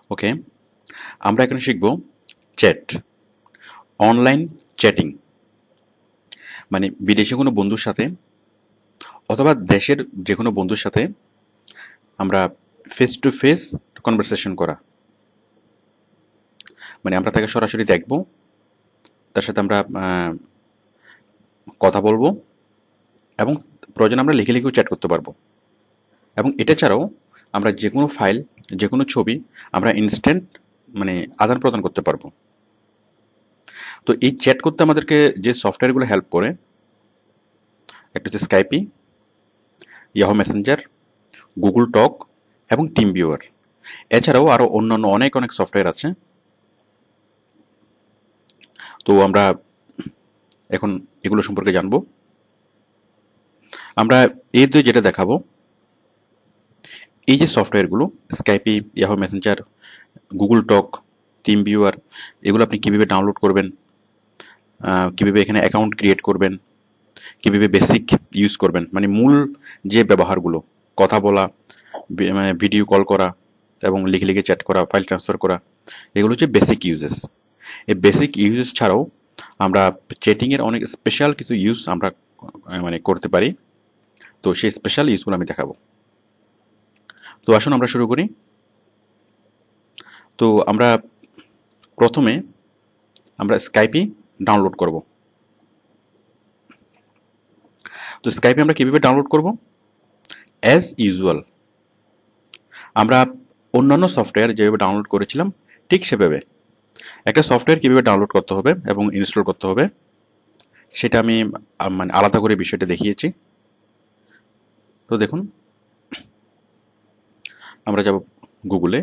ওকে, আমরা এখানে শিখব চ্যাট, অনলাইন চ্যাটিং। মানে বিদেশি কোনো বন্ধুর সাথে অথবা দেশের যে কোনো বন্ধুর সাথে আমরা ফেস টু ফেস কনভারসেশন করা। মানে আমরা তাকে সরাসরি দেখব, তার সাথে আমরা কথা বলবো এবং প্রয়োজনে আমরা লিখে লিখেও চ্যাট করতে পারবো। এবং এটা ছাড়াও আমরা যে কোনো ফাইল, যে কোনো ছবি আমরা ইনস্ট্যান্ট মানে আদান প্রদান করতে পারবো। তো এই চ্যাট করতে আমাদেরকে যে সফটওয়্যারগুলো হেল্প করে, একটা হচ্ছে স্কাইপি, ইয়াহু মেসেঞ্জার, গুগল টক এবং টিম ভিউয়ার। এছাড়াও আরও অন্যান্য অনেক অনেক সফটওয়্যার আছে। তো আমরা এখন এগুলো সম্পর্কে জানবো। আমরা এই দুই যেটা দেখাবো, এই যে সফটওয়্যারগুলো স্কাইপি, ইয়াহু মেসেঞ্জার, গুগল টক, টিম ভিউয়ার, এগুলো আপনি কীভাবে ডাউনলোড করবেন, কীভাবে এখানে অ্যাকাউন্ট ক্রিয়েট করবেন, কীভাবে বেসিক ইউজ করবেন, মানে মূল যে ব্যবহারগুলো, কথা বলা, মানে ভিডিও কল করা এবং লিখে লিখে চ্যাট করা, ফাইল ট্রান্সফার করা, এগুলো হচ্ছে বেসিক ইউজেস। এই বেসিক ইউজেস ছাড়াও আমরা চ্যাটিংয়ের অনেক স্পেশাল কিছু ইউজ আমরা মানে করতে পারি। তো সেই স্পেশাল ইউজগুলো আমি দেখাবো। তো আসুন আমরা শুরু করি। তো আমরা প্রথমে আমরা স্কাইপি ডাউনলোড করব। তো স্কাইপি আমরা কীভাবে ডাউনলোড করব? অ্যাজ ইউজুয়াল আমরা অন্যান্য সফটওয়্যার যেভাবে ডাউনলোড করেছিলাম ঠিক সেভাবে একটা সফটওয়্যার কীভাবে ডাউনলোড করতে হবে এবং ইনস্টল করতে হবে সেটা আমি মানে আলাদা করে বিষয়টা দেখিয়েছি। তো দেখুন, আমরা যাব গুগলে।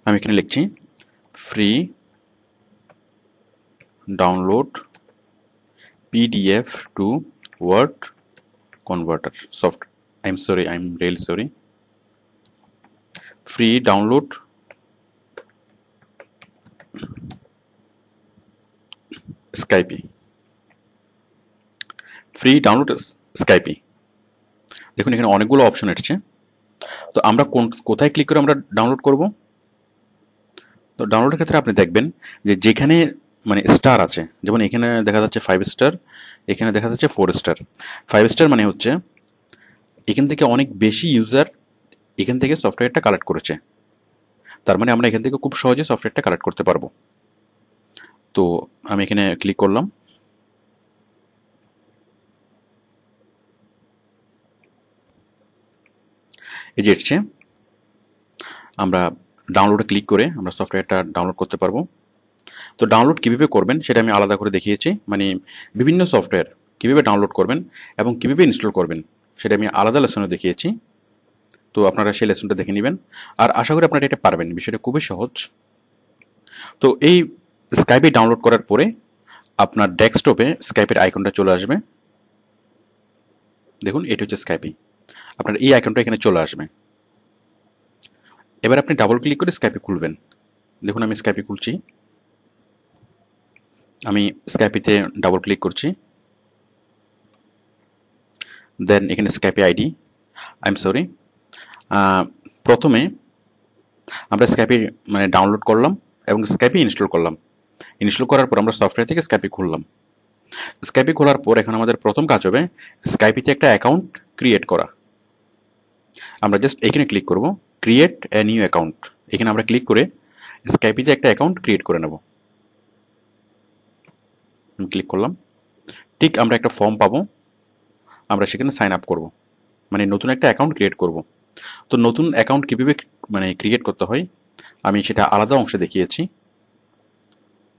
আমি এখানে লিখছি free download PDF to word converter soft, I am really sorry, free download Skype, free download Skype. দেখুন এখানে অনেকগুলো অপশন এসছে। তো আমরা কোথায় ক্লিক করে আমরা ডাউনলোড করব? তো ডাউনলোডের ক্ষেত্রে আপনি দেখবেন যে যেখানে মানে স্টার আছে, যেমন এখানে দেখা যাচ্ছে 5 স্টার, এখানে দেখা যাচ্ছে 4 স্টার। 5 স্টার মানে হচ্ছে এখান থেকে অনেক বেশি ইউজার এখান থেকে সফটওয়্যারটা কালেক্ট করেছে, তার মানে আমরা এখান থেকে খুব সহজে সফটওয়্যারটা কালেক্ট করতে পারবো। তো আমি এখানে ক্লিক করলাম। এই যে এসছে, আমরা ডাউনলোডে ক্লিক করে আমরা সফটওয়্যারটা ডাউনলোড করতে পারবো। তো ডাউনলোড কীভাবে করবেন সেটা আমি আলাদা করে দেখিয়েছি, মানে বিভিন্ন সফটওয়্যার কীভাবে ডাউনলোড করবেন এবং কীভাবে ইনস্টল করবেন সেটা আমি আলাদা লেসনে দেখিয়েছি। তো আপনারা সেই লেসনটা দেখে নেবেন, আর আশা করি আপনারা এটা পারবেন, বিষয়টা খুবই সহজ। তো এই স্কাইপে ডাউনলোড করার পরে আপনার ডেস্কটপে স্কাইপের আইকনটা চলে আসবে। দেখুন এটা হচ্ছে স্কাইপি, আপনার এই আইকনটা এখানে চলে আসবে। এবার আপনি ডাবল ক্লিক করে স্কাইপে খুলবেন। দেখুন আমি স্কাইপে খুলছি, আমি স্কাইপিতে ডাবল ক্লিক করছি, দেন এখানে স্কাইপে আইডি, আই এম সরি, প্রথমে আমরা স্কাইপে মানে ডাউনলোড করলাম এবং স্কাইপে ইনস্টল করলাম। ইনস্টল করার পর আমরা সফটওয়্যার থেকে স্কাইপে খুললাম। স্কাইপে খোলার পর এখন আমাদের প্রথম কাজ হবে স্কাইপিতে একটা অ্যাকাউন্ট ক্রিয়েট করা। আমরা জাস্ট এখানে ক্লিক করব, ক্রিয়েট এ নিউ অ্যাকাউন্ট। এখানে আমরা ক্লিক করে স্কাইপিতে একটা অ্যাকাউন্ট ক্রিয়েট করে নেব। আমি ক্লিক করলাম, ঠিক আমরা একটা ফর্ম পাবো, আমরা সেখানে সাইন আপ করব, মানে নতুন একটা অ্যাকাউন্ট ক্রিয়েট করব। তো নতুন অ্যাকাউন্ট কীভাবে মানে ক্রিয়েট করতে হয় আমি সেটা আলাদা অংশে দেখিয়েছি,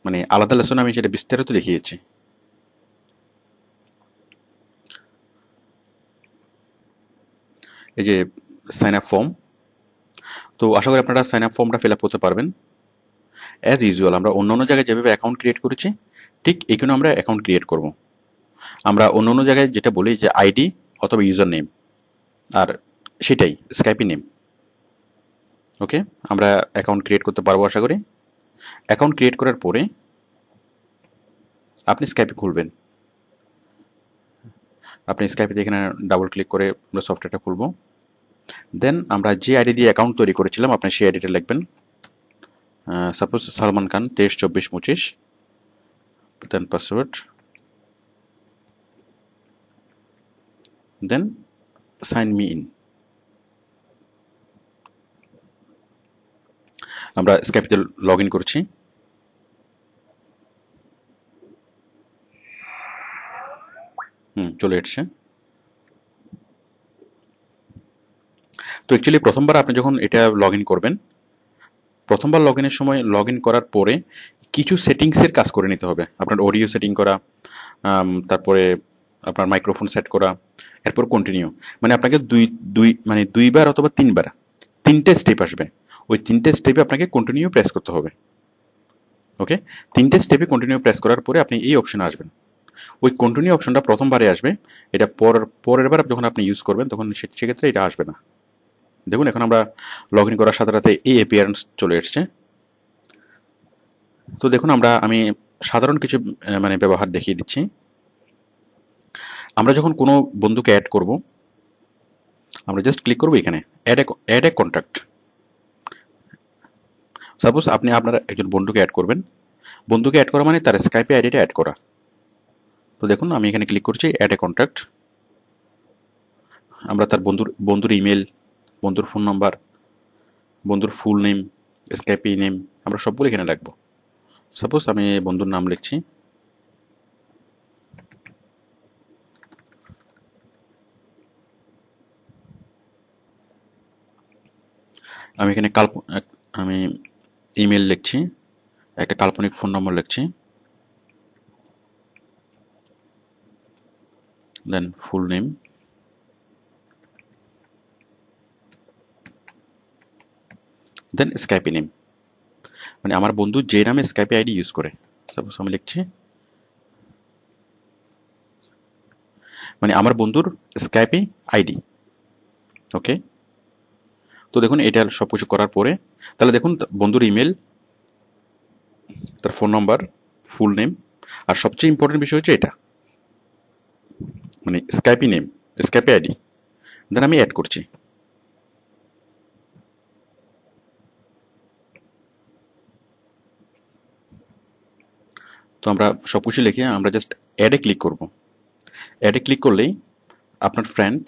মানে আলাদা লেসনে আমি সেটা বিস্তারিত দেখিয়েছি। এই যে সাইন আপ ফর্ম, তো আশা করি আপনারা সাইন আপ ফর্মটা ফিল আপ করতে পারবেন। অ্যাজ ইউজুয়াল আমরা অন্য অন্য জায়গায় যেভাবে অ্যাকাউন্ট ক্রিয়েট করেছি ঠিক এখানেও আমরা অ্যাকাউন্ট ক্রিয়েট করব। আমরা অন্য অন্য জায়গায় যেটা বলি যে আইডি অথবা ইউজার নেম, আর সেটাই স্কাইপি নেম। ওকে, আমরা অ্যাকাউন্ট ক্রিয়েট করতে পারবো আশা করি। অ্যাকাউন্ট ক্রিয়েট করার পরে আপনি স্কাইপে খুলবেন। আপনি স্কাইপে এখানে ডাবল ক্লিক করে আমরা সফটওয়্যারটা খুলব। দেন আমরা যে আইডি দিয়ে অ্যাকাউন্ট তৈরি করেছিলাম আপনি সেই আইডিটা লিখবেন, suppose Salman Khan 232425, then password, then sign me in. আমরা স্কাইপে লগ ইন করছি। চলে এসছে। তো অ্যাকচুয়ালি প্রথমবার আপনি যখন এটা লগ ইন করবেন, প্রথমবার লগ ইনের সময় লগ ইন করার পরে কিছু সেটিংসের কাজ করে নিতে হবে। আপনার অডিও সেটিং করা, তারপরে আপনার মাইক্রোফোন সেট করা, এরপর কন্টিনিউ। মানে আপনাকে দুইবার অথবা তিনবার, তিনটে স্টেপ আসবে। ওই তিনটে স্টেপে আপনাকে কন্টিনিউ প্রেস করতে হবে। ওকে, তিনটে স্টেপে কন্টিনিউ প্রেস করার পরে আপনি এই অপশনে আসবেন। ওই কন্টিনিউ অপশনটা প্রথমবারে আসবে, এটা পরের বার যখন আপনি ইউজ করবেন তখন সেক্ষেত্রে এটা আসবে না। দেখুন এখন আমরা লগ ইন করার সাথে সাথে এই অ্যাপিয়ারেন্স চলে এসছে। তো দেখুন আমি সাধারণ কিছু মানে ব্যবহার দেখিয়ে দিচ্ছি। আমরা যখন কোনো বন্ধুকে অ্যাড করব, আমরা জাস্ট ক্লিক করব এখানে অ্যাড এ কন্ট্যাক্ট। সাপোজ আপনি আপনার একজন বন্ধুকে অ্যাড করবেন, বন্ধুকে অ্যাড করা মানে তার স্কাইপে আইডিটা অ্যাড করা। তো দেখুন আমি এখানে ক্লিক করছি অ্যাড এ কন্ট্যাক্ট। আমরা তার বন্ধুর ইমেল, বন্ধুর ফোন নাম্বার, বন্ধুর ফুল নেম, স্কাইপি নেম আমরা সবগুলো এখানে রাখবো। সাপোজ আমি বন্ধুর নাম লিখছি, আমি এখানে আমি ইমেল লিখছি, একটা কাল্পনিক ফোন নম্বর লিখছি, দেন ফুল নেম, দেন স্কাইপি নেম। মানে আমার বন্ধু যে নামে স্কাইপি আইডি ইউজ করে, সাপোজ আমি লিখছি মানে আমার বন্ধুর স্কাইপি আইডি। ওকে, তো দেখুন এটা সব কিছু করার পরে তাহলে দেখুন বন্ধুর ইমেল, তার ফোন নাম্বার, ফুল নেম, আর সবচেয়ে ইম্পর্টেন্ট বিষয় হচ্ছে এটা মানে স্কাইপি নেম, স্কাইপি আইডি। দেন আমি অ্যাড করছি। তো আমরা সব কিছু লিখে আমরা জাস্ট অ্যাডে ক্লিক করব। অ্যাডে ক্লিক করলেই আপনার ফ্রেন্ড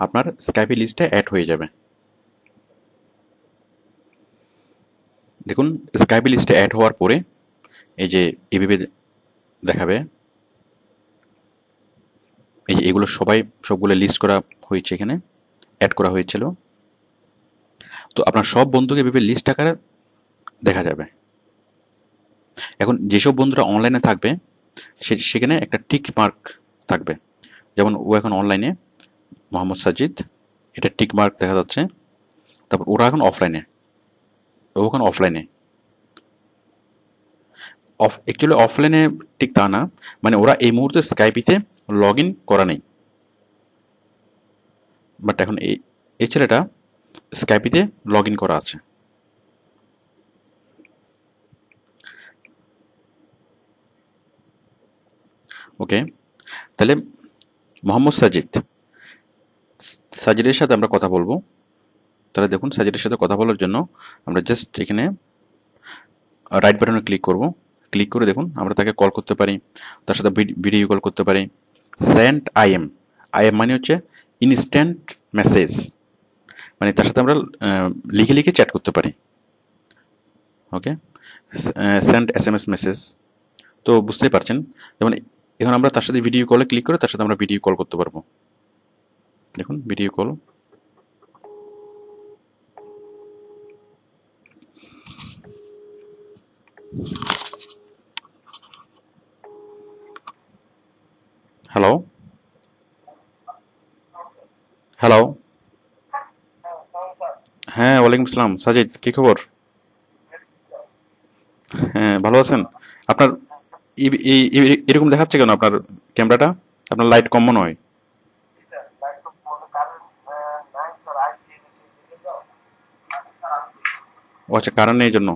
আপনার স্কাইপি লিস্টে অ্যাড হয়ে যাবে। দেখুন স্কাইপি লিস্টে অ্যাড হওয়ার পরে এই যে এভাবে দেখাবে, এই যে এগুলো সবগুলো লিস্ট করা হয়েছে, এখানে অ্যাড করা হয়েছিল। তো আপনার সব বন্ধুকে এভাবে লিস্ট আকারে দেখা যাবে। এখন যেসব বন্ধুরা অনলাইনে থাকবে সেখানে একটা টিক মার্ক থাকবে, যেমন ও এখন অনলাইনে, মোহাম্মদ সাজিদ, এটা টিক মার্ক দেখা যাচ্ছে। তারপর ওরা এখন অফলাইনে, ও এখন অফলাইনে। অ্যাকচুয়ালি অফলাইনে ঠিক তা না, মানে ওরা এই মুহূর্তে স্কাইপিতে লগ ইন করা নেই, বাট এখন এই ছেলেটা স্কাইপিতে লগ ইন করা আছে। ওকে, তাহলে মোহাম্মদ সাজিদের সাথে আমরা কথা বলবো। তাহলে দেখুন সাজিদের সাথে কথা বলার জন্য আমরা জাস্ট এখানে রাইট বাটনে ক্লিক করব। ক্লিক করে দেখুন আমরা তাকে কল করতে পারি, তার সাথে ভিডিও কল করতে পারি। সেন্ড আইএম, আইএম মানে হচ্ছে ইনস্ট্যান্ট মেসেজ, মানে তার সাথে আমরা লিখে লিখে চ্যাট করতে পারি। ওকে, সেন্ড এসএমএস মেসেজ, তো বুঝতেই পারছেন। যেমন এখন আমরা তার সাথে ভিডিও কলে ক্লিক করে তার সাথে আমরা ভিডিও কল করতে পারবো। দেখুন ভিডিও কল, হ্যালো হ্যালো, হ্যাঁ ওয়ালাইকুম আসসালাম সাজিদ, কি খবর? হ্যাঁ ভালো আছেন? আপনার এরকম দেখাচ্ছে কেন আপনার ক্যামেরাটা? আপনার লাইট কম মনে হয়। ও আচ্ছা, কারেন্ট নেই এই জন্য।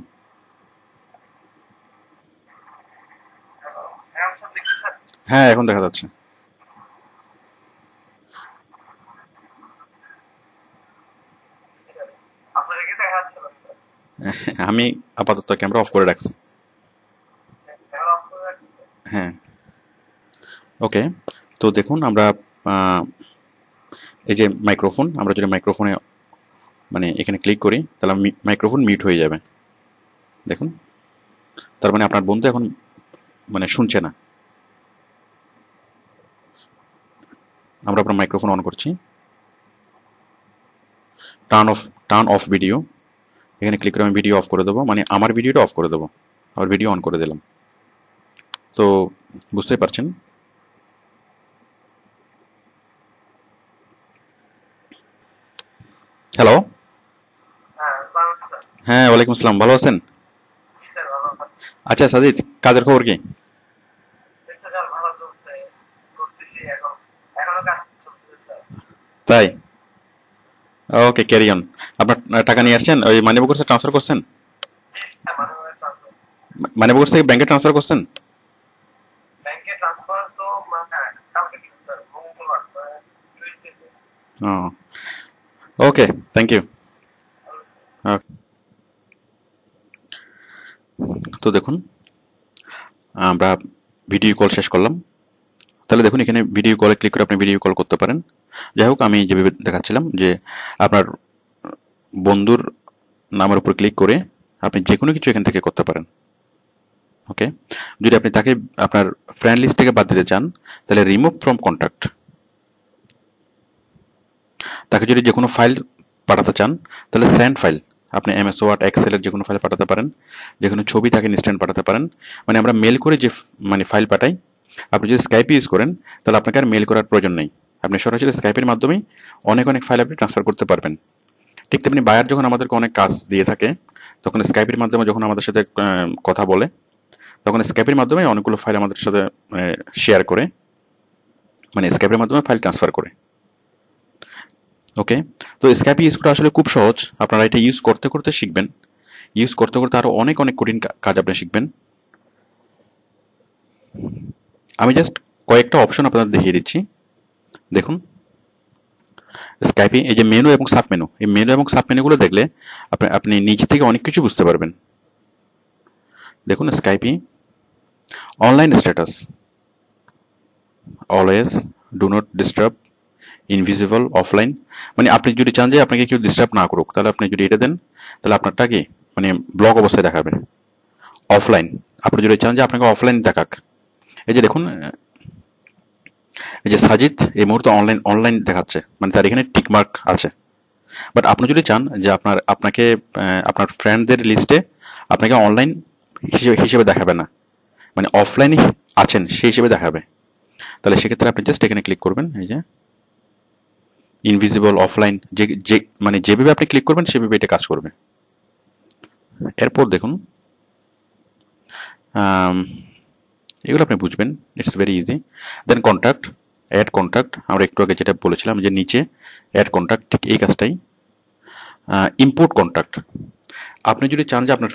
হ্যাঁ এখন দেখা যাচ্ছে। আমি আপাতত ক্যামেরা অফ করে রাখছি। হ্যাঁ, ওকে। তো দেখুন আমরা এই যে মাইক্রোফোন, আমরা যদি মাইক্রোফোনে মানে এখানে ক্লিক করি তাহলে মাইক্রোফোন মিউট হয়ে যাবে। দেখুন, তার মানে আপনার বন্ধু এখন মানে শুনছে না। আমরা আপনার মাইক্রোফোন অন করছি, টার্ন অফ ভিডিও, এখানে ক্লিক করে আমি ভিডিও অফ করে দেবো, মানে আমার ভিডিওটা অফ করে দেবো, আমার ভিডিও অন করে দিলাম। তো বুঝতেই পারছেন। হ্যালো, হ্যাঁ ওয়ালাইকুম আসসালাম, ভালো আছেন? আচ্ছা সাজিদ, কাজের খবর কি? তাই, ওকে, ক্যারি অন। আপনার টাকা নিয়ে আসছেন, ওই মানিব্যাগ থেকে ট্রান্সফার করছেন? মানিব্যাগ থেকে ব্যাংকে ট্রান্সফার করছেন? ওকে, থ্যাংক ইউ। তো দেখুন, আমরা ভিডিও কল শেষ করলাম। তাহলে দেখুন এখানে ভিডিও কলে ক্লিক করে আপনি ভিডিও কল করতে পারেন। যাই হোক, আমি যেভাবে দেখাচ্ছিলাম যে আপনার বন্ধুর নামের উপর ক্লিক করে আপনি যে কোনো কিছু এখান থেকে করতে পারেন। ওকে, যদি আপনি তাকে আপনার ফ্রেন্ড লিস্ট থেকে বাদ দিতে চান তাহলে রিমুভ ফ্রম কন্ট্যাক্ট। তাকে যদি যে কোনো ফাইল পাঠাতে চান তাহলে সেন্ড ফাইল, আপনি এমএস ওয়ার্ড এক্সেলের যে কোনো ফাইল পাঠাতে পারেন, যে কোনো ছবি তাকে ইনস্ট্যান্ট পাঠাতে পারেন। মানে আমরা মেল করে যে মানে ফাইল পাঠাই, আপনি যদি স্কাইপ ইউজ করেন তাহলে আপনাকে আর মেল করার প্রয়োজন নেই, আপনি সরাসরি স্কাইপের মাধ্যমেই অনেক অনেক ফাইল আপনি ট্রান্সফার করতে পারবেন। ঠিক তেমনি বায়ার যখন আমাদেরকে অনেক কাজ দিয়ে থাকে তখন স্কাইপের মাধ্যমে যখন আমাদের সাথে কথা বলে তখন স্কাইপের মাধ্যমে অনেকগুলো ফাইল আমাদের সাথে শেয়ার করে, মানে স্কাইপের মাধ্যমে ফাইল ট্রান্সফার করে। ওকে, তো স্কাইপ ইউজ করা আসলে খুব সহজ, আপনারা এটা ইউজ করতে করতে শিখবেন, ইউজ করতে করতে আরো অনেক অনেক কঠিন কাজ আপনি শিখবেন। আমি জাস্ট কয়েকটা অপশন আপনাদের দেখিয়ে দিচ্ছি। দেখুন, স্কাইপে এই যে মেনু এবং সাব মেনু, এই মেনু এবং সাব মেনুগুলো দেখলে আপনি নিজে থেকে অনেক কিছু বুঝতে পারবেন। দেখুন স্কাইপে online status, always, do not disturb, invisible, offline, মানে আপনি যদি চান যে আপনাকে কেউ ডিস্টার্ব না করুক তাহলে আপনি যদি এটা দেন তাহলে আপনারটা কি মানে ব্লক অবস্থায় দেখাবে। অফলাইন, আপনি যদি চান যে আপনাকে অফলাইন দেখাক, এই যে দেখুন এই যে সাজিদ এই মুহূর্তে অনলাইন দেখাচ্ছে, মানে তার এখানে টিকমার্ক আছে। বাট আপনি যদি চান যে আপনাকে আপনার ফ্রেন্ডদের লিস্টে আপনাকে অনলাইন হিসেবে দেখাবে না, মানে অফলাইনে আছেন সেই হিসেবে দেখাবে, তাহলে সেক্ষেত্রে আপনি জাস্ট এখানে ক্লিক করবেন, এই যে ইনভিজিবল, অফলাইন, যে মানে যেভাবে আপনি ক্লিক করবেন সেভাবে এটা কাজ করবে। এরপর দেখুন এগুলো আপনি বুঝবেন, it's very easy. Then contact, add contact, আমরা একটু আগে যেটা বলেছিলাম যে নিচে অ্যাড কন্ট্যাক্ট, ঠিক এই কাজটাই। ইম্পোর্ট কন্ট্যাক্ট, আপনি যদি চান যে আপনার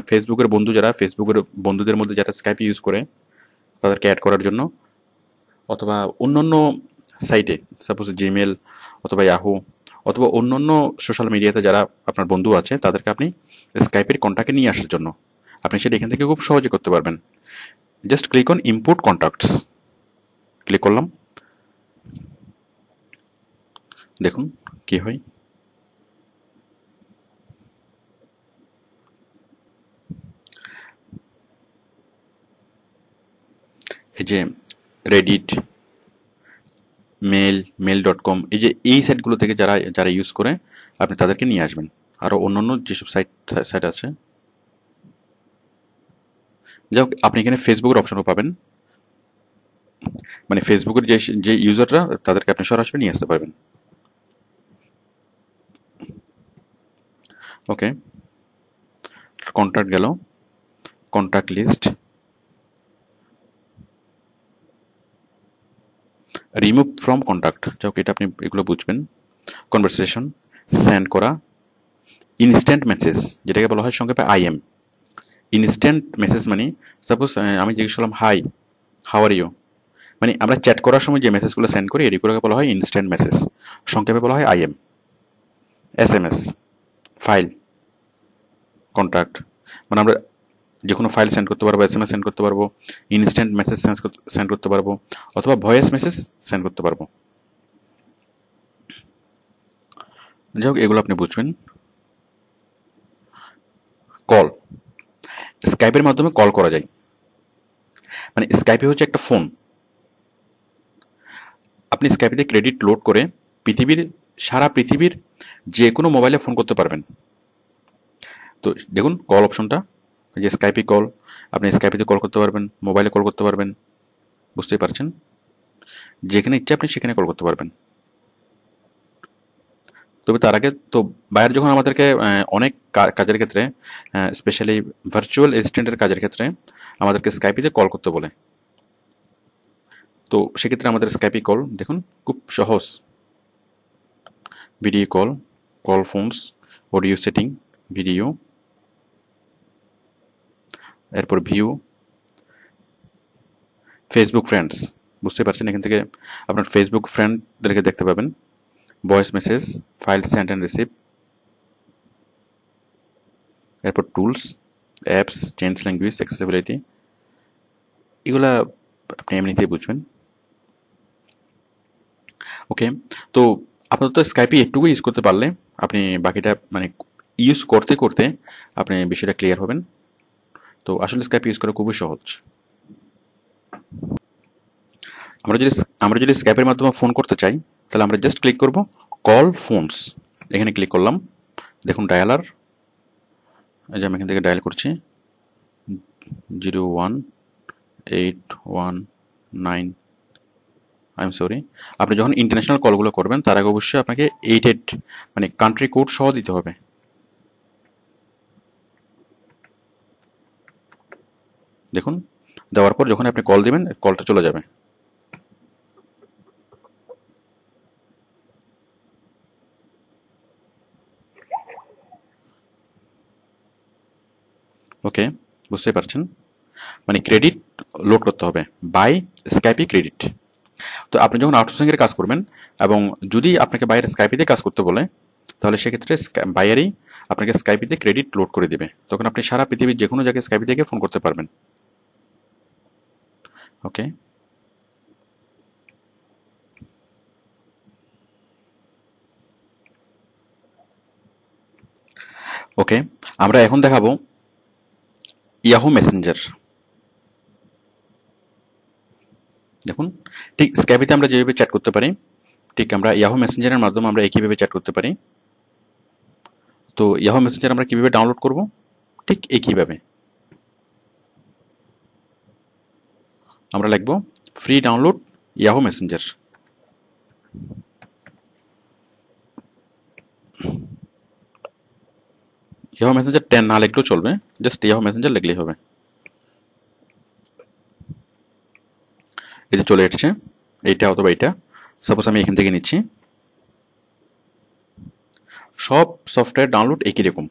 ফেসবুকের বন্ধু যারা, ফেসবুকের বন্ধুদের মধ্যে যারা স্কাইপ ইউজ করে তাদেরকে অ্যাড করার জন্য, অথবা অন্যান্য সাইটে সাপোজ জিমেল অথবা ইয়াহু অথবা অন্যান্য সোশ্যাল মিডিয়াতে যারা আপনার বন্ধু আছে তাদেরকে আপনি স্কাইপের কন্ট্যাক্টে নিয়ে আসার জন্য আপনি সেটা এখান থেকে খুব সহজে করতে পারবেন। Just click on import contacts, click করলাম, দেখুন কি হয়। এই যে রেডিট, মেল.com, এই সাইটগুলো থেকে যারা যারা ইউজ করে আপনি তাদেরকে নিয়ে আসবেন। আরও অন্যান্য যেসব সাইট আছে, যাই হোক আপনি এখানে ফেসবুকের অপশনও পাবেন, মানে ফেসবুকের যে ইউজাররা তাদেরকে আপনি সরাসরি নিয়ে আসতে পারবেন। ওকে, কন্ট্যাক্ট গেল, contact list, remove from contact, যাই হোক এটা আপনি এগুলো বুঝবেন। কনভারসেশন, সেন্ড করা, ইনস্ট্যান্ট মেসেজ যেটাকে বলা হয় সংক্ষেপে আইএম। ইনস্ট্যান্ট মেসেজ মানে সাপোজ আমি জিজ্ঞেস করলাম হাই, হাউ আর ইউ, মানে আমরা চ্যাট করার সময় যে মেসেজগুলো সেন্ড করি এগুলোকে বলা হয় ইনস্ট্যান্ট মেসেজ, সংক্ষেপে বলা হয় আইএম। এসএমএস, ফাইল, কন্ট্যাক্ট, মানে আমরা যে কোনো ফাইল সেন্ড করতে পারবো, SMS সেন্ড করতে পারবো, ইনস্ট্যান্ট মেসেজ সেন্ড করতে পারবো, অথবা ভয়েস মেসেজ সেন্ড করতে পারবো। যাই হোক, এগুলো আপনি বুঝবেন। কল, স্কাইপের মাধ্যমে কল করা যায়। মানে স্কাইপে হচ্ছে একটা ফোন। আপনি স্কাইপেতে ক্রেডিট লোড করে সারা পৃথিবীর যে কোনো মোবাইলে ফোন করতে পারবেন। তো দেখুন কল অপশনটা, যে স্কাইপে কল, আপনি স্কাইপেতে কল করতে পারবেন, মোবাইলে কল করতে পারবেন, বুঝতেই পারছেন। যেখানে ইচ্ছা আপনি সেখানে কল করতে পারবেন। তবে তার আগে তো বাইরে যখন আমাদেরকে অনেক কাজের ক্ষেত্রে, স্পেশালি ভার্চুয়াল অ্যাসিস্ট্যান্টের কাজের ক্ষেত্রে আমাদেরকে স্কাইপিতে কল করতে বলে। তো সেক্ষেত্রে আমাদের স্কাইপি কল দেখুন খুব সহজ। Video call, call phones, audio setting, video, এরপর ভিউ, ফেসবুক ফ্রেন্ডস, বুঝতে পারছেন। এখান থেকে আপনার ফেসবুক ফ্রেন্ডদেরকে দেখতে পাবেন, voice message, file send and receive, এরপর tools, apps, change language, accessibility, এগুলা আপনি এমনিতেই বুঝবেন। ওকে, তো আপাতত স্কাইপে একটুকু ইউজ করতে পারলে আপনি বাকিটা মানে ইউজ করতে করতে আপনি বিষয়টা ক্লিয়ার হবেন। তো আসলে স্কাইপ ইউজ করা খুবই সহজ। আমরা যদি স্কাইপের মাধ্যমে ফোন করতে চাই, তাহলে আমরা জাস্ট ক্লিক করব কল ফোনস, এখানে ক্লিক করলাম। দেখুন ডায়ালার, এই যে আমি এখান থেকে ডায়াল করছি 01819, আই এম সরি। আপনি যখন ইন্টারন্যাশনাল কলগুলো করবেন তার আগে অবশ্যই আপনাকে 88 মানে কান্ট্রি কোড সহ দিতে হবে। দেখুন দেওয়ার পর যখন আপনি কল দিবেন কলটা চলে যাবে। ওকে, বুঝতেই পারছেন। মানে ক্রেডিট লোড করতে হবে, বাই স্কাইপি ক্রেডিট। তো আপনি যখন আউটসোর্সিং এর কাজ করবেন এবং যদি আপনাকে বাইরে স্কাইপিতে কাজ করতে বলে, তাহলে সেক্ষেত্রে বাইরেই আপনাকে স্কাইপিতে ক্রেডিট লোড করে দিবে। তখন আপনি সারা পৃথিবীর যে কোনো জায়গায় স্কাইপি থেকে ফোন করতে পারবেন। ওকে, ওকে, আমরা এখন দেখাবো ইয়াহু মেসেঞ্জার। দেখুন ঠিক স্কাইপিতে আমরা যেভাবে চ্যাট করতে পারি, ঠিক আমরা ইয়াহু মেসেঞ্জারের মাধ্যমে আমরা একইভাবে চ্যাট করতে পারি। তো ইয়াহু মেসেঞ্জার আমরা কিভাবে ডাউনলোড করব? ঠিক একইভাবে আমরা লিখব free download Yahoo Messenger. Yahoo Messenger 10 না লিখলেও চলবে, জাস্ট ইয়াহু মেসেঞ্জার লিখলেই হবে। এই যে চলে এসছে, এইটা অথবা এইটা, সাপোজ আমি এখান থেকে নিচ্ছি। সব সফটওয়্যার ডাউনলোড একই রকম।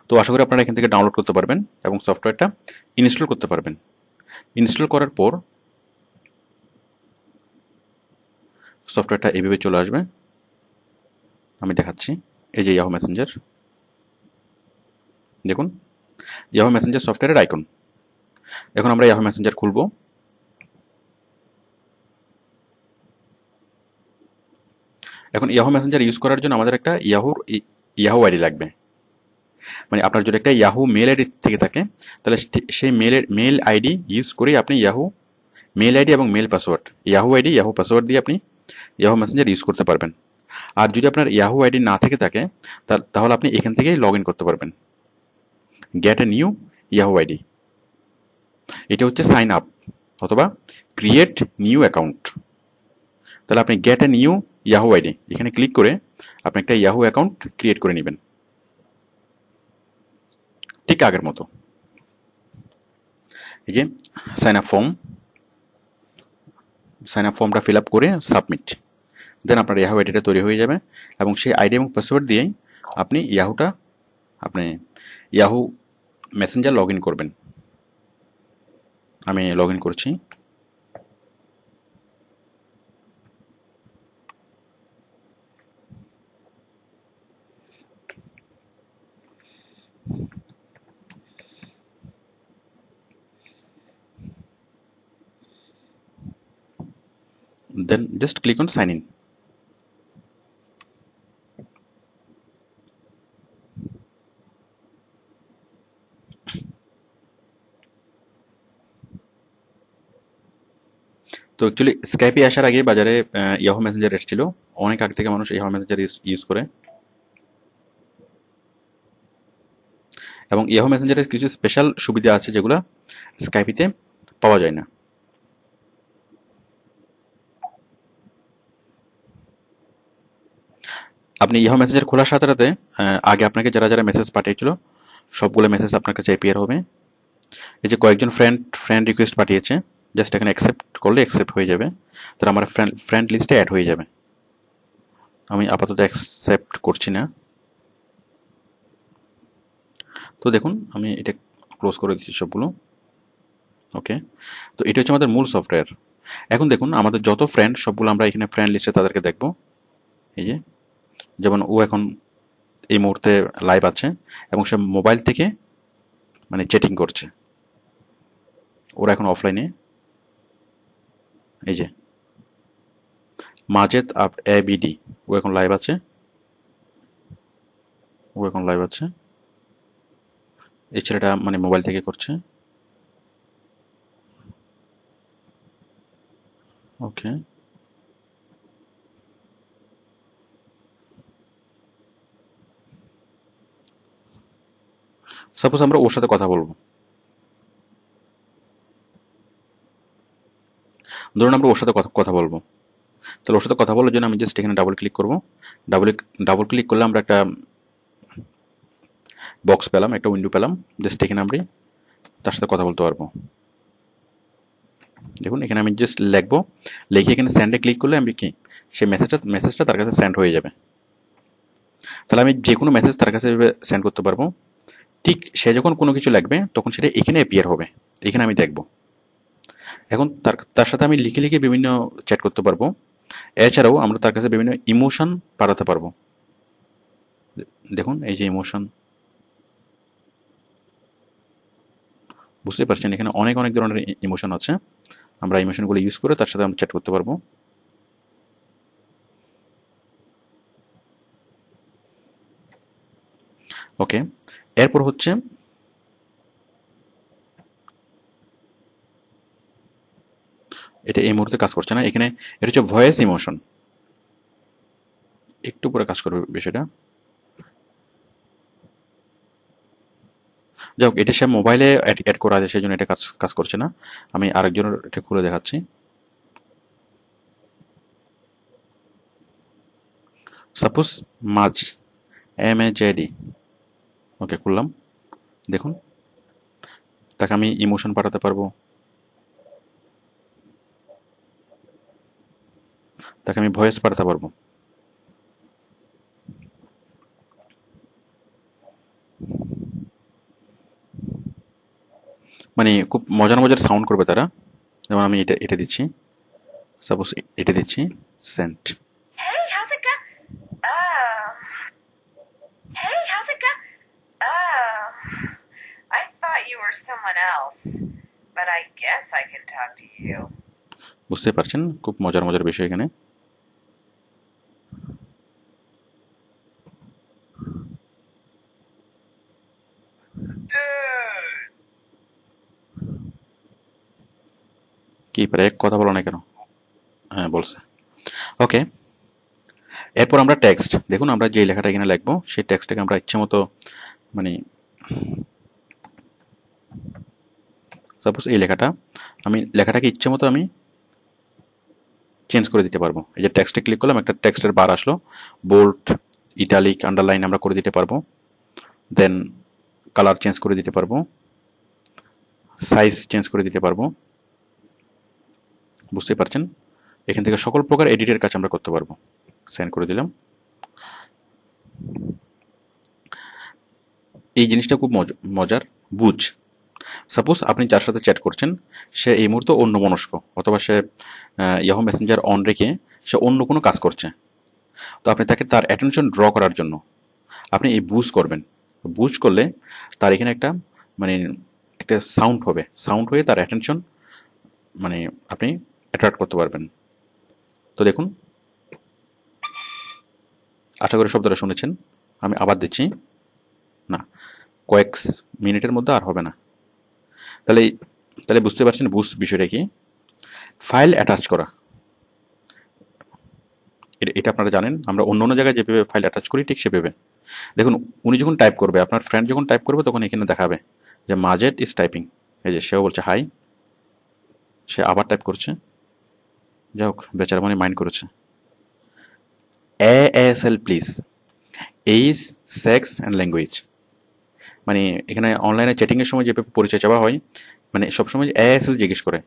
তো আশা করি আপনারা এখান থেকে ডাউনলোড করতে পারবেন এবং সফটওয়্যারটা ইনস্টল করতে পারবেন। ইনস্টল করার পর সফটওয়্যারটা এইভাবে চলে আসবে। আমি দেখাচ্ছি, এই যে ইয়াহু মেসেঞ্জার, দেখুন ইয়াহু মেসেঞ্জার সফটওয়্যারের আইকন। এখন আমরা ইয়াহু মেসেঞ্জার খুলব। এখন ইয়াহু মেসেঞ্জার ইউজ করার জন্য আমাদের একটা ইয়াহু আইডি লাগবে। মানে আপনার যদি একটা ইয়াহু মেল আইডি থেকে থাকে, তাহলে সেই মেল আইডি ইউজ করে আপনি ইয়াহু মেল আইডি এবং mail password, Yahoo ID Yahoo password দিয়ে আপনি ইয়াহু মেসেঞ্জার ইউজ করতে পারবেন। আর যদি আপনার ইয়াহু আইডি না থেকে থাকে, তাহলে আপনি এখান থেকেই লগ ইন করতে পারবেন। Gate a new Yahoo ID, এটা হচ্ছে সাইন আপ অথবা ক্রিয়েট নিউ অ্যাকাউন্ট। তাহলে আপনি gate a new Yahoo ID এখানে ক্লিক করে আপনি একটা ইয়াহু অ্যাকাউন্ট ক্রিয়েট করে নেবেন, ঠিক আগের মতো। এই যে সাইন আপ ফর্মটা ফিল আপ করে সাবমিট, দেন আপনার ইয়াহু আইডিটা তৈরি হয়ে যাবে এবং সেই আইডি এবং পাসওয়ার্ড দিয়েই আপনি ইয়াহু মেসেঞ্জার লগ ইন করবেন। আমি লগ ইন করছি। then just click on sign in. তো অ্যাকচুয়ালি স্কাইপে আসার আগে বাজারে ইয়াহু মেসেঞ্জার এসেছিল, অনেক আগে থেকে মানুষ ইয়াহু মেসেঞ্জার ইউজ করে, এবং ইয়াহু মেসেঞ্জারের কিছু স্পেশাল সুবিধা আছে যেগুলো স্কাইপিতে পাওয়া যায় না। আপনি ইয়াহু মেসেঞ্জার খোলার সাথে সাথে আগে আপনাকে যারা যারা মেসেজ পাঠিয়েছিল সবগুলো মেসেজ আপনার কাছে অ্যাপিয়ার হবে। এই যে কয়েকজন ফ্রেন্ড রিকোয়েস্ট পাঠিয়েছে, জাস্ট এখানে অ্যাকসেপ্ট করলে অ্যাকসেপ্ট হয়ে যাবে, তাহলে আমার ফ্রেন্ড লিস্টে অ্যাড হয়ে যাবে। আমি আপাতত অ্যাকসেপ্ট করছি না। তো দেখুন আমি এটা ক্লোজ করে দিচ্ছি সবগুলো। ওকে, তো এটা হচ্ছে আমাদের মূল সফটওয়্যার। এখন দেখুন আমাদের যত ফ্রেন্ড সবগুলো আমরা এখানে ফ্রেন্ড লিস্টে তাদেরকে দেখব। এই যে যেমন ও এখন এই মুহূর্তে লাইভ আছে এবং সে মোবাইল থেকে মানে চ্যাটিং করছে, ওরা এখন অফলাইনে। এই যে মাজেদ এবিডি, ও এখন লাইভ আছে, এই ছেলেটা মানে মোবাইল থেকে করছে। ওকে, সাপোজ আমরা ওর সাথে কথা বলবো, ধরুন আমরা ওর সাথে কথা বলবো, তাহলে ওর সাথে কথা বলার জন্য আমি জাস্ট এখানে ডাবল ক্লিক করবো। ডাবল ক্লিক করলে আমরা একটা বক্স পেলাম, একটা উইন্ডো পেলাম, জাস্ট এখানে আমরা তার সাথে কথা বলতে পারবো। দেখুন এখানে আমি জাস্ট লিখবো, লিখে এখানে সেন্ডে ক্লিক করলে আমি কি সেই মেসেজটা তার কাছে সেন্ড হয়ে যাবে। তাহলে আমি যে কোনো মেসেজ তার কাছে সেন্ড করতে পারবো। ঠিক সে যখন কোনো কিছু লাগবে তখন সেটা এখানে অ্যাপিয়ার হবে, এখানে আমি দেখব। এখন তার সাথে আমি লিখে লিখে বিভিন্ন চ্যাট করতে পারবো। এছাড়াও আমরা তার কাছে বিভিন্ন ইমোশন পাঠাতে পারবো। দেখুন এই যে ইমোশন, বুঝতে পারছেন এখানে অনেক অনেক ধরনের ইমোশন আছে, আমরা ইমোশনগুলো ইউজ করে তার সাথে আমরা চ্যাট করতে পারবো। ওকে, এরপর হচ্ছে এটা এই মুহূর্তে কাজ করছে না, এখানে এটা হচ্ছে ভয়েস ইমোশন, একটু পরে কাজ করবে বিষয়টা। যাই হোক, এটা সে মোবাইলে অ্যাড করা আছে সেই জন্য এটা কাজ করছে না। আমি আরেকজনের এটা খুলে দেখাচ্ছি। সাপোজ মাঝ MAJD, ওকে খুললাম। দেখুন তাকে আমি ইমোশন পাঠাতে পারবো, তাকে আমি ভয়েস পাঠাতে পারবো। মানে খুব মজার মজার সাউন্ড করবে তারা। যেমন আমি এটা দিচ্ছি, সাপোজ এটা দিচ্ছি Saint. Hey, how's it go? Oh. Hey, how's it go? Oh. I thought you were someone else, but I guess I can talk to you. বুঝতে পারছেন খুব মজার মজার বিষয় এখানে। কি পারে কথা বলো না কেন? হ্যাঁ বলছে। ওকে, এরপর আমরা টেক্সট, দেখুন আমরা যে লেখাটা এখানে লিখবো সেই টেক্সটটাকে আমরা ইচ্ছে মতো মানে সাপোজ এই লেখাটাকে ইচ্ছে মতো আমি চেঞ্জ করে দিতে পারবো। এই যে টেক্সটে ক্লিক করলাম, একটা টেক্সটের বার আসলো, বোল্ড, ইটালিক, আন্ডারলাইন আমরা করে দিতে পারবো। দেন কালার চেঞ্জ করে দিতে পারবো, সাইজ চেঞ্জ করে দিতে পারবো। বুঝতে পারছেন এখান থেকে সকল প্রকার এডিটের কাজ আমরা করতে পারবো। সেন্ড করে দিলাম। এই জিনিসটা খুব মজার। বুঝ, সাপোজ আপনি যার সাথে চ্যাট করছেন সে এই মুহূর্তে অন্যমনস্ক, অথবা সে ইয়াহু মেসেঞ্জার অন রেখে সে অন্য কোনো কাজ করছে, তো আপনি তাকে তার অ্যাটেনশন ড্র করার জন্য আপনি এই বুঝ করবেন। বুঝ করলে তার এখানে একটা মানে একটা সাউন্ড হবে, সাউন্ড হয়ে তার অ্যাটেনশন মানে আপনি অ্যাট্রাক্ট করতে পারবেন। তো দেখুন, আশা করি শব্দটা শুনেছেন। আমি আবার দিচ্ছি। না, কয়েক মিনিটের মধ্যে আর হবে না। তাহলে তাহলে বুঝতে পারছেন বুস্ট বিষয়টা কি। ফাইল অ্যাটাচ করা, এটা আপনারা জানেন। আমরা অন্য অন্য জায়গায় যেভাবে ফাইল অ্যাটাচ করি ঠিক সেভাবে। দেখুন, উনি যখন টাইপ করবে, আপনার ফ্রেন্ড যখন টাইপ করবে, তখন এখানে দেখাবে যে মাজেদ ইজ টাইপিং। এই যে সেও বলছে হাই, সে আবার টাইপ করছে। যাই হোক, বেচারা মানে মাইন্ড করেছে। ASL please, age, sex and language. মানে এখানে অনলাইনে চ্যাটিংয়ের সময় যেভাবে পরিচয় চাওয়া হয়, মানে সবসময় ASL জিজ্ঞেস করে।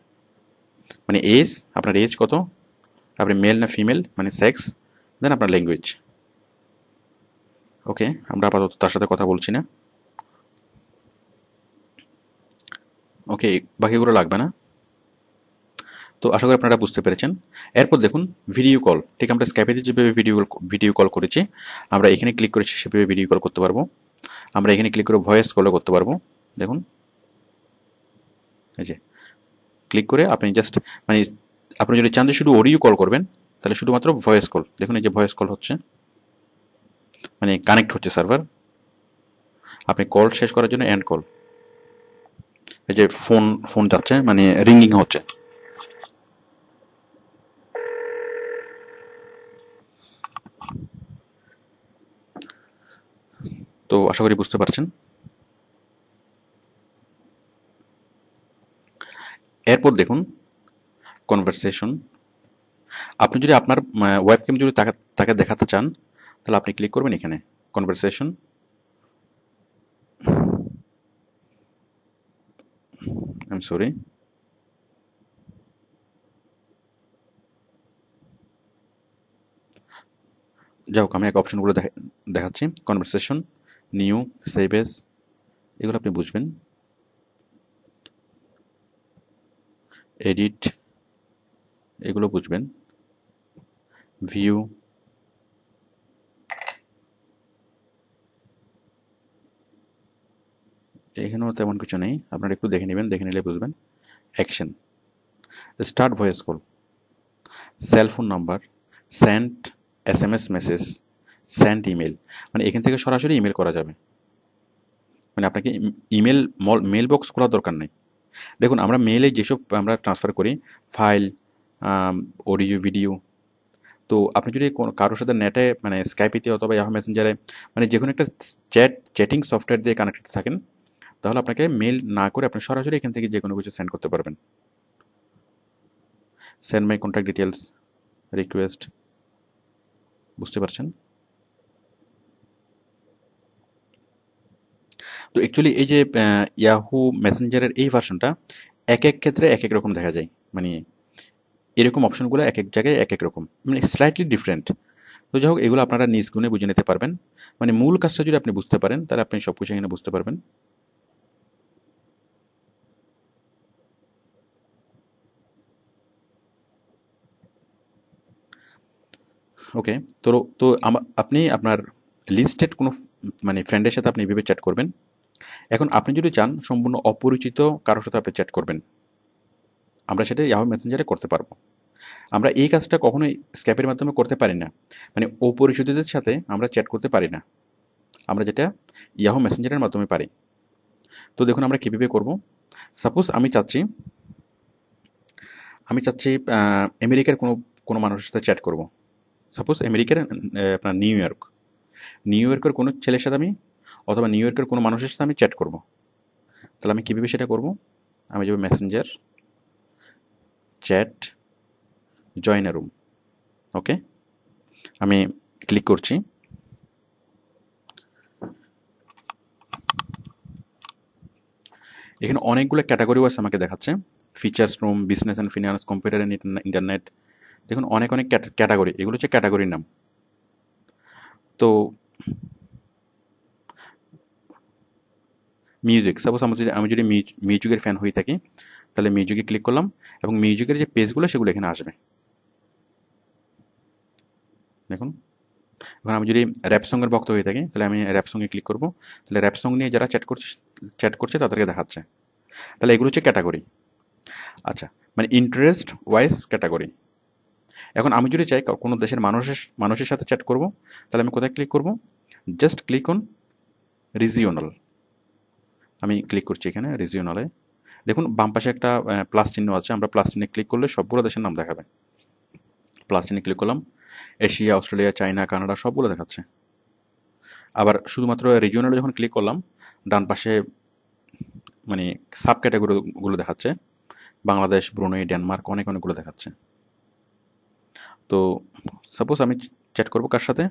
মানে এজ, আপনার এজ কত, আপনি মেল না ফিমেল, মানে সেক্স, দেন আপনার ল্যাঙ্গুয়েজ। ওকে, আমরা আপাতত তার সাথে কথা বলছি না। ওকে, বাকিগুলো লাগবে না। তো আশা করি আপনারা বুঝতে পেরেছেন। এরপর দেখুন ভিডিও কল। ঠিক আমরা স্কাইপেতে যেভাবে ভিডিও কল করেছি, আমরা এখানে ক্লিক করেছি সেভাবে ভিডিও কল করতে পারবো। আমরা এখানে ক্লিক করে ভয়েস কলও করতে পারবো। দেখুন, এই যে ক্লিক করে আপনি জাস্ট, মানে আপনি যদি চান যে শুধু অডিও কল করবেন, তাহলে শুধুমাত্র ভয়েস কল। দেখুন, এই যে ভয়েস কল হচ্ছে, মানে কানেক্ট হচ্ছে সার্ভার। আপনি কল শেষ করার জন্য এন্ড কল। এই যে ফোন যাচ্ছে, মানে রিঙ্গিং হচ্ছে। তো আশা করি বুঝতে পারছেন। এরপর দেখুন কনভারসেশন। আপনি যদি আপনার ওয়েবক্যাম যদি তাকে দেখাতে চান, তাহলে আপনি ক্লিক করবেন এখানে কনভারসেশন। আই এম সরি, যাই হোক, আমি এক অপশনগুলো দেখাচ্ছি। কনভারসেশন, নিউ, সেভ এস, এগুলো আপনি বুঝবেন। এডিট, এগুলো বুঝবেন। ভিউ, এখানেও তেমন কিছু নেই, আপনারা একটু দেখে নেবেন, দেখে নিলে বুঝবেন। Action, start voice call, cell phone number, send SMS message, send email. মানে এখান থেকে সরাসরি ইমেল করা যাবে। মানে আপনাকে মেল বক্স খোলার দরকার নেই। দেখুন, আমরা মেইলে যেসব আমরা ট্রান্সফার করি, ফাইল, অডিও, ভিডিও, তো আপনি যদি কারোর সাথে নেটে, মানে স্কাইপিতে অথবা ইয়াহু মেসেঞ্জারে, মানে যে কোনো একটা চ্যাটিং সফটওয়্যার দিয়ে কানেক্টেড থাকেন, তাহলে আপনাকে মেল না করে আপনি সরাসরি এখান থেকে যে কোনো কিছু সেন্ড করতে পারবেন। সেন্ড মাই কন্ট্যাক্ট ডিটেলস, রিকোয়েস্ট, বুঝতে পারছেন। তো অ্যাকচুয়ালি এই যে ইয়াহু মেসেঞ্জারের এই ভার্সনটা এক এক ক্ষেত্রে এক এক রকম দেখা যায়। মানে এরকম অপশনগুলো এক এক জায়গায় এক এক রকম, মানে স্লাইটলি ডিফারেন্ট। তো যাই হোক, এগুলো আপনারা নিজ গুণে বুঝে নিতে পারবেন। মানে মূল কাজটা যদি আপনি বুঝতে পারেন, তাহলে আপনি সব কিছু এখানে বুঝতে পারবেন। ওকে, তো তো আপনি আপনার লিস্টেড কোনো মানে ফ্রেন্ডের সাথে আপনি এভাবে চ্যাট করবেন। এখন আপনি যদি চান সম্পূর্ণ অপরিচিত কারোর সাথে আপনি চ্যাট করবেন, আমরা সেটা ইয়াহু মেসেঞ্জারে করতে পারবো। আমরা এই কাজটা কখনোই স্ক্যাপের মাধ্যমে করতে পারি না। মানে অপরিচিতদের সাথে আমরা চ্যাট করতে পারি না, আমরা যেটা ইয়াহু মেসেঞ্জারের মাধ্যমে পারি। তো দেখুন আমরা কীভাবে করব। সাপোজ আমি চাচ্ছি আমেরিকার কোনো কোনো মানুষের সাথে চ্যাট করব। সাপোজ আমেরিকার আপনার নিউ ইয়র্কের কোনো ছেলের সাথে আমি, অথবা নিউ ইয়র্কের কোনো মানুষের সাথে আমি চ্যাট করব। তাহলে আমি কীভাবে সেটা করব? আমি যাবো মেসেঞ্জার, চ্যাট, জয়েন এ রুম। ওকে, আমি ক্লিক করছি। এখানে অনেকগুলো ক্যাটাগরিও আছে আমাকে দেখাচ্ছে। Features room, business and finance, computer and internet. দেখুন অনেক অনেক ক্যাটাগরি, এগুলো হচ্ছে ক্যাটাগরির নাম। তো মিউজিক, সাপোজ আমি যদি মিউজিকের ফ্যান হয়ে থাকি, তাহলে মিউজিকে ক্লিক করলাম, এবং মিউজিকের যে পেজগুলো সেগুলো এখানে আসবে। দেখুন, এখন আমি যদি র্যাপ সঙ্গের ভক্ত হয়ে থাকি, তাহলে আমি র্যাপ সঙ্গে ক্লিক করব। তাহলে র্যাপ সং নিয়ে যারা চ্যাট করছে তাদেরকে দেখাচ্ছে। তাহলে এগুলো হচ্ছে ক্যাটাগরি। আচ্ছা, মানে ইন্টারেস্ট ওয়াইজ ক্যাটাগরি। এখন আমি যদি চাই কোনো দেশের মানুষের সাথে চ্যাট করব, তাহলে আমি কোথায় ক্লিক করব? Just click on regional. আমি ক্লিক করছি এখানে রিজিওনালে। দেখুন বাম পাশে একটা প্লাস চিহ্ন আছে, আমরা প্লাস চিহ্নে ক্লিক করলে সবগুলো দেশের নাম দেখাবে। প্লাস চিহ্নে ক্লিক করলাম, এশিয়া, অস্ট্রেলিয়া, চায়না, কানাডা সবগুলো দেখাচ্ছে। আবার শুধুমাত্র রিজিওনালে যখন ক্লিক করলাম, ডান পাশে মানে সাব ক্যাটাগরিগুলো দেখাচ্ছে, বাংলাদেশ, ব্রুনেই, ডেনমার্ক, অনেকগুলো দেখাচ্ছে। তো সাপোজ আমি চ্যাট করবো কার সাথে?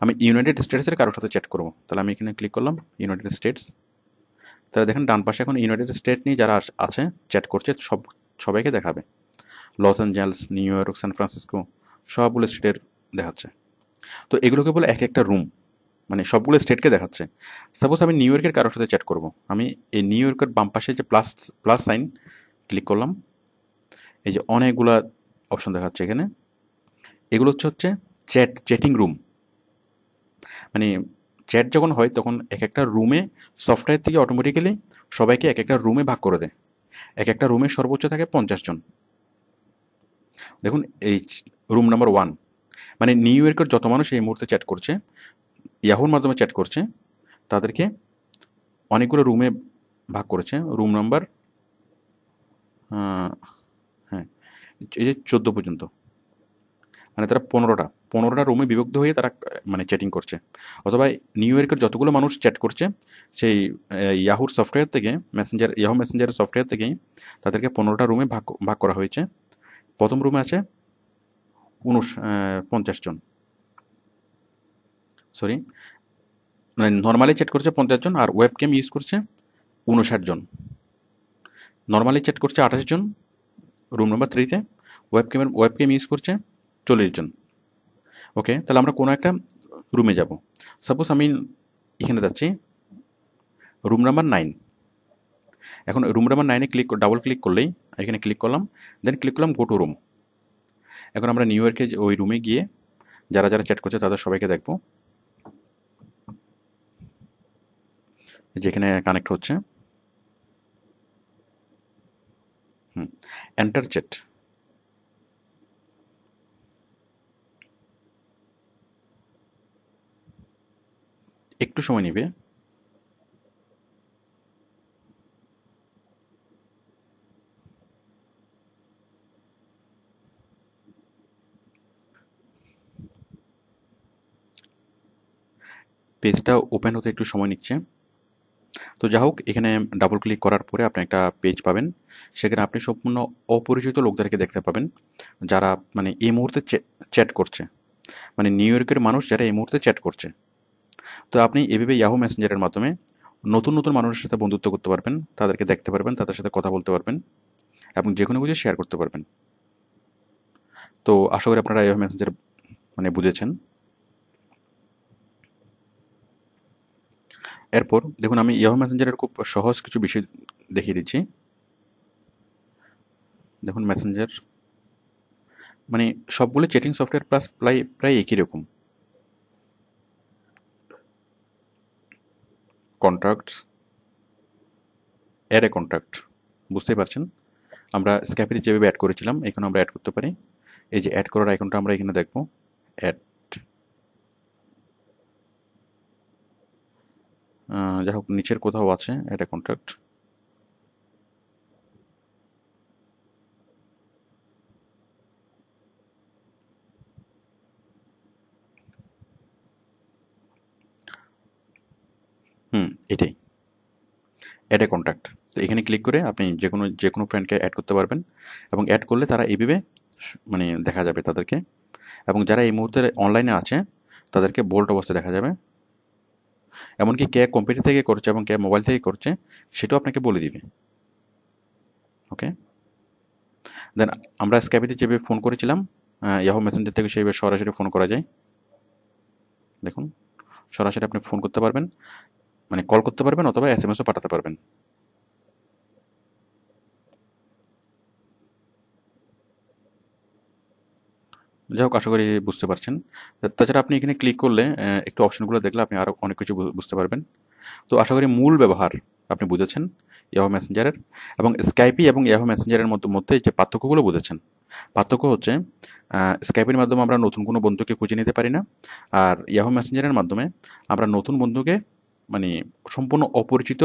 আমি ইউনাইটেড স্টেটসের কারোর সাথে চ্যাট করবো, তাহলে আমি এখানে ক্লিক করলাম ইউনাইটেড স্টেটস। তাহলে দেখেন ডান পাশে এখন ইউনাইটেড স্টেট নিয়ে যারা আছে চ্যাট করছে সবাইকে দেখাবে। Los Angeles, New York, San Francisco সবগুলো স্টেটের দেখাচ্ছে। তো এগুলোকে বলে এক একটা রুম, মানে সবগুলো স্টেটকে দেখাচ্ছে। সাপোজ আমি নিউ ইয়র্কের কারোর সাথে চ্যাট করব, আমি এই নিউ ইয়র্কের বাম পাশে যে প্লাস সাইন ক্লিক করলাম, এই যে অনেকগুলা অপশন দেখাচ্ছে এখানে। এগুলো হচ্ছে চ্যাটিং রুম। মানে চ্যাট যখন হয় তখন এক একটা রুমে সফটওয়্যার থেকে অটোমেটিক্যালি সবাইকে এক একটা রুমে ভাগ করে দেয়। এক একটা রুমে সর্বোচ্চ থাকে 50 জন। দেখুন এই রুম নাম্বার 1, মানে নিউ ইয়র্কের যত মানুষ এই মুহূর্তে চ্যাট করছে, ইয়াহুর মাধ্যমে চ্যাট করছে, তাদেরকে অনেকগুলো রুমে ভাগ করেছে। রুম নাম্বার হ্যাঁ, এই যে 14 পর্যন্ত, মানে তারা 15টা রুমে বিভক্ত হয়ে তারা মানে চ্যাটিং করছে। অথবা নিউ ইয়র্কের যতগুলো মানুষ চ্যাট করছে, সেই ইয়াহুর সফটওয়্যার থেকে ইয়াহু মেসেঞ্জারের সফটওয়্যার থেকেই তাদেরকে 15টা রুমে ভাগ করা হয়েছে। প্রথম রুমে আছে 50 জন, সরি, মানে নর্মালি চ্যাট করছে 50 জন, আর ওয়েব ক্যাম ইউজ করছে 59 জন। নর্মালি চ্যাট করছে 28 জন রুম নাম্বার 3-তে, ওয়েব ক্যাম ইউজ করছে 40 জন। ওকে, তাহলে আমরা কোনো একটা রুমে যাব। সাপোজ আমি এখানে যাচ্ছি রুম নাম্বার 9। এখন রুম নাম্বার 9-এ ডাবল ক্লিক করলেই এখানে ক্লিক করলাম, দেন ক্লিক করলাম গো টু রুম। এখন আমরা নিউ ইয়র্কে ওই রুমে গিয়ে যারা যারা চ্যাট করছে তাদের সবাইকে দেখবো, যেখানে কানেক্ট হচ্ছে। Enter chat. একটু সময় নেবে। পেজটা ওপেন হতে একটু সময় নিচ্ছে। তো যা হোক, এখানে ডাবল ক্লিক করার পরে আপনি একটা পেজ পাবেন। সেখানে আপনি সম্পূর্ণ অপরিচিত লোকদেরকে দেখতে পাবেন, যারা মানে এই মুহূর্তে চ্যাট করছে, মানে নিউ ইয়র্কের মানুষ যারা এই মুহূর্তে চ্যাট করছে। তো আপনি এভাবে ইয়াহু মেসেঞ্জারের মাধ্যমে নতুন নতুন মানুষের সাথে বন্ধুত্ব করতে পারবেন, তাদেরকে দেখতে পারবেন, তাদের সাথে কথা বলতে পারবেন এবং যে কোনো কিছু শেয়ার করতে পারবেন। তো আশা করি আপনারা ইয়াহু মেসেঞ্জার মানে বুঝেছেন। এরপর দেখুন আমি ইয়াহু মেসেঞ্জারের খুব সহজ কিছু বিষয় দেখিয়ে দিচ্ছি। দেখুন মেসেঞ্জার মানে সবগুলো চ্যাটিং সফটওয়্যার প্রায় একই রকম। কন্ট্যাক্টস, অ্যাড এ কন্ট্যাক্ট, বুঝতেই পারছেন। আমরা স্ক্যাপিতে যেভাবে অ্যাড করেছিলাম এখানে আমরা অ্যাড করতে পারি। এই যে অ্যাড করার আইকনটা আমরা এখানে দেখবো, অ্যাড। যাই হোক নিচের কোথাও আছে অ্যাড এ কন্ট্যাক্ট। এটাই অ্যাড এ কন্ট্যাক্ট। তো এখানে ক্লিক করে আপনি যে কোনো ফ্রেন্ডকে অ্যাড করতে পারবেন, এবং অ্যাড করলে তারা এইভাবে মানে দেখা যাবে তাদেরকে, এবং যারা এই মুহূর্তে অনলাইনে আছে তাদেরকে বোল্ড অবস্থায় দেখা যাবে। এমনকি কে কম্পিউটার থেকে করছে এবং কে মোবাইল থেকে করছে সেটাও আপনাকে বলে দিবে। ওকে, দেন আমরা স্ক্যাপিতে যেভাবে ফোন করেছিলাম ইয়াহু মেসেঞ্জার থেকে সেইভাবে সরাসরি ফোন করা যায়। দেখুন সরাসরি আপনি ফোন করতে পারবেন, মানে কল করতে পারবেন অথবা এসএমএসও পাঠাতে পারবেন। যাই হোক আশা করি বুঝতে পারছেন। তাছাড়া আপনি এখানে ক্লিক করলে একটু অপশনগুলো দেখলে আপনি আরও অনেক কিছু বুঝতে পারবেন। তো আশা করি মূল ব্যবহার আপনি বুঝেছেন ইয়াহু মেসেঞ্জারের, এবং স্কাইপি এবং ইয়াহু মেসেঞ্জারের মধ্যে যে পার্থক্যগুলো বুঝেছেন। পার্থক্য হচ্ছে স্কাইপের মাধ্যমে আমরা নতুন কোনো বন্ধুকে খুঁজে নিতে পারি না, আর ইয়াহু মেসেঞ্জারের মাধ্যমে আমরা নতুন বন্ধুকে মানে সম্পূর্ণ অপরিচিত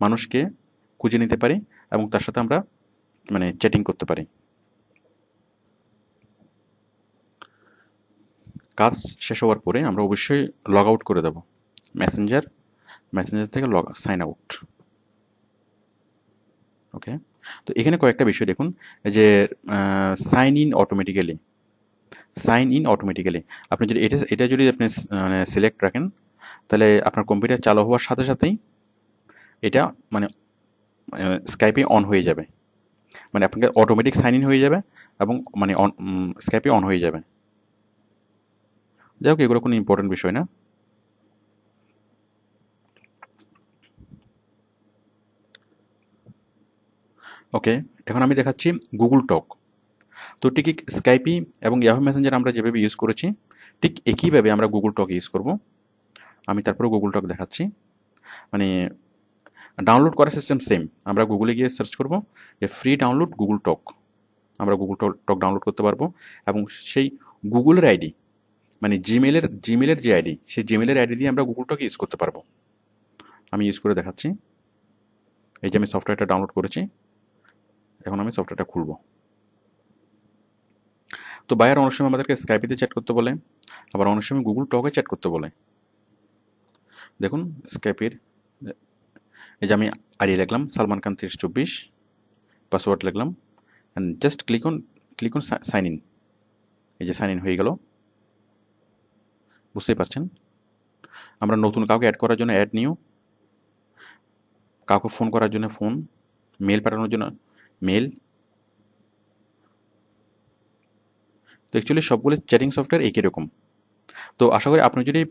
মানুষকে খুঁজে নিতে পারি এবং তার সাথে আমরা মানে চ্যাটিং করতে পারি। কাজ শেষ হওয়ার পরে আমরা অবশ্যই লগ আউট করে দেব মেসেঞ্জার থেকে সাইন আউট। ওকে, তো এখানে কয়েকটা বিষয় দেখুন, যে সাইন ইন অটোমেটিক্যালি আপনি যদি এটা যদি আপনি মানে সিলেক্ট রাখেন, তাহলে আপনার কম্পিউটার চালু হওয়ার সাথে সাথেই এটা মানে স্কাইপে অন হয়ে যাবে, মানে আপনাকে অটোমেটিক সাইন ইন হয়ে যাবে এবং মানে স্কাইপে অন হয়ে যাবে। যাই হোক, এগুলো কোনো ইম্পর্টেন্ট বিষয় না। ওকে, এখন আমি দেখাচ্ছি গুগল টক। তো ঠিক স্কাইপি এবং ইয়াহু মেসেঞ্জার আমরা যেভাবে ইউজ করেছি, ঠিক একইভাবে আমরা গুগল টক ইউজ করব। আমি তারপরে গুগল টক দেখাচ্ছি। মানে ডাউনলোড করার সিস্টেম সেম, আমরা গুগলে গিয়ে সার্চ করব যে ফ্রি ডাউনলোড গুগল টক, আমরা গুগল টক ডাউনলোড করতে পারবো এবং সেই গুগলের আইডি মানে জিমেলের যে আইডি, সেই জিমেলের আইডি দিয়ে আমরা গুগল টক ইউজ করতে পারবো। আমি ইউজ করে দেখাচ্ছি। এই যে আমি সফটওয়্যারটা ডাউনলোড করেছি, এখন আমি সফটওয়্যারটা খুলব। তো বায়ার অনেক সময় আমাদেরকে স্কাইপিতে চ্যাট করতে বলে, আবার অনেক সময় গুগল টকে চ্যাট করতে বলে। দেখুন স্কাইপের এই যে আমি আইডি লিখলাম সালমান খান 3024, পাসওয়ার্ড লিখলাম and just click on sign in. এই যে সাইন ইন হয়ে গেল, বুঝতেই পারছেন। আমরা নতুন কাউকে অ্যাড করার জন্য অ্যাড নিউ, কাউকে ফোন করার জন্য ফোন, মেল পাঠানোর জন্য মেল। তো অ্যাকচুয়ালি সবগুলো চ্যাটিং সফটওয়্যার একই রকম। তো আশা করি আপনি যদি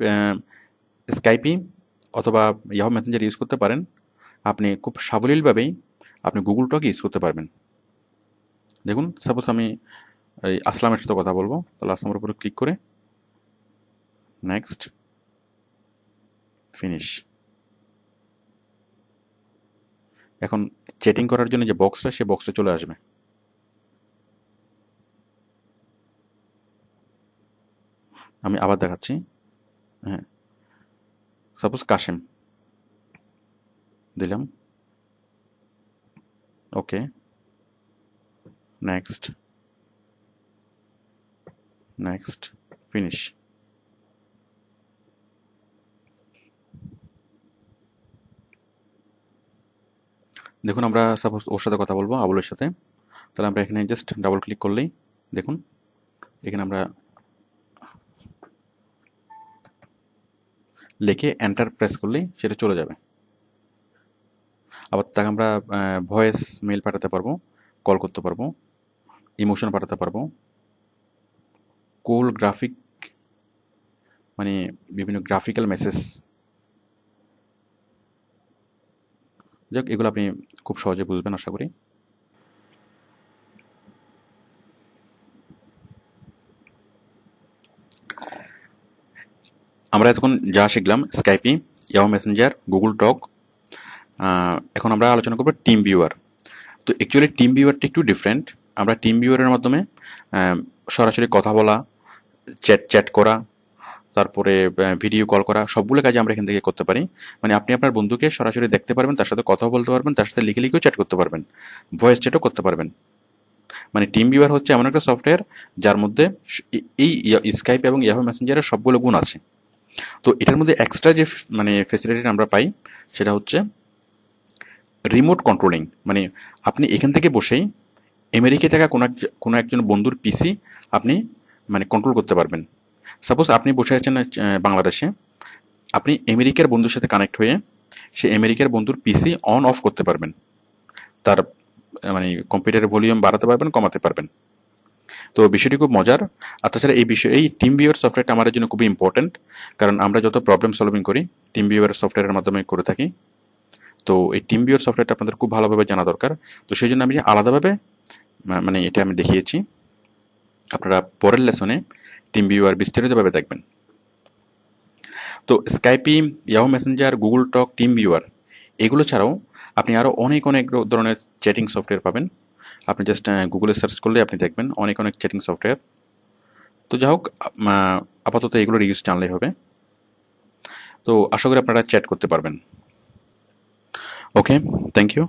স্কাইপি অথবা ইয়াহু মেসেঞ্জার ইউজ করতে পারেন, আপনি খুব সাবলীলভাবেই আপনি গুগল টক ইউজ করতে পারবেন। দেখুন সাপোজ আমি এই আসলামের সাথে কথা বলবো, তাহলে আসলামের উপরে ক্লিক করে নেক্সট, ফিনিশ। এখন চ্যাটিং করার জন্য যে বক্সটা, সে বক্সটা চলে আসবে। আমি আবার দেখাচ্ছি। হ্যাঁ, সাপোজ কাশেম দিলাম, ওকে, নেক্সট, ফিনিশ। দেখুন আমরা সাপোজ ওর সাথে কথা বলবো, আবুলের সাথে, তাহলে আমরা এখানে জাস্ট ডাবল ক্লিক করলেই দেখুন এখানে আমরা লিখে এন্টার প্রেস করলেই সেটা চলে যাবে। আবার তাকে আমরা ভয়েস মেল পাঠাতে পারবো, কল করতে পারবো, ইমোশন পাঠাতে পারবো, কোল গ্রাফিক মানে বিভিন্ন গ্রাফিক্যাল মেসেজ। যাক, এগুলো আপনি খুব সহজে বুঝবেন আশা করি। আমরা এতক্ষণ যা শিখলাম স্কাইপি, ইয়াহু মেসেঞ্জার, গুগল টক, এখন আমরা আলোচনা করবো টিম ভিউয়ার। তো অ্যাকচুয়ালি টিম ভিউয়ারটা একটু ডিফারেন্ট। আমরা টিম ভিউয়ারের মাধ্যমে সরাসরি কথা বলা, চ্যাট করা, তারপরে ভিডিও কল করা, সবগুলো কাজে আমরা এখান থেকে করতে পারি। মানে আপনি আপনার বন্ধুকে সরাসরি দেখতে পারবেন, তার সাথে কথা বলতে পারবেন, তার সাথে লিখেও চ্যাট করতে পারবেন, ভয়েস চ্যাটও করতে পারবেন। মানে টিম ভিউয়ার হচ্ছে এমন একটা সফটওয়্যার যার মধ্যে এই স্কাইপ এবং ইয়াহু মেসেঞ্জারের সবগুলো গুণ আছে। তো এটার মধ্যে এক্সট্রা যে মানে ফেসিলিটি আমরা পাই সেটা হচ্ছে রিমোট কন্ট্রোলিং। মানে আপনি এখান থেকে বসেই আমেরিকায় থাকা কোনো একজন বন্ধুর পিসি আপনি মানে কন্ট্রোল করতে পারবেন। সাপোজ আপনি বসে আছেন বাংলাদেশে, আপনি আমেরিকার বন্ধুর সাথে কানেক্ট হয়ে সে আমেরিকার বন্ধুর পিসি অন অফ করতে পারবেন, তার মানে কম্পিউটারের ভলিউম বাড়াতে পারবেন, কমাতে পারবেন। তো বিষয়টি খুব মজার। আর তাছাড়া এই টিম ভিউয়ার সফটওয়্যারটা আমাদের জন্য খুবই ইম্পর্টেন্ট, কারণ আমরা যত প্রবলেম সলভিং করি টিম ভিউয়ার সফটওয়্যারের মাধ্যমে করে থাকি। তো এই টিম ভিউয়ার সফটওয়্যারটা আপনাদের খুব ভালোভাবে জানা দরকার। তো সেই জন্য আমি আলাদাভাবে মানে এটা আমি দেখিয়েছি। আপনারা পরের লেসনে টিম ভিউয়ার বিস্তারিতভাবে দেখবেন। তো স্কাইপি, ইয়াহু মেসেঞ্জার, গুগল টক, টিম ভিউয়ার এগুলো ছাড়াও আপনি আরও অনেক ধরনের চ্যাটিং সফটওয়্যার পাবেন। আপনি জাস্ট গুগলে সার্চ করলে আপনি দেখবেন অনেক চ্যাটিং সফটওয়্যার। তো যাই হোক, আপাতত এগুলোর ইউজ জানলেই হবে। তো আশা করি আপনারা চ্যাট করতে পারবেন। ওকে, থ্যাংক ইউ।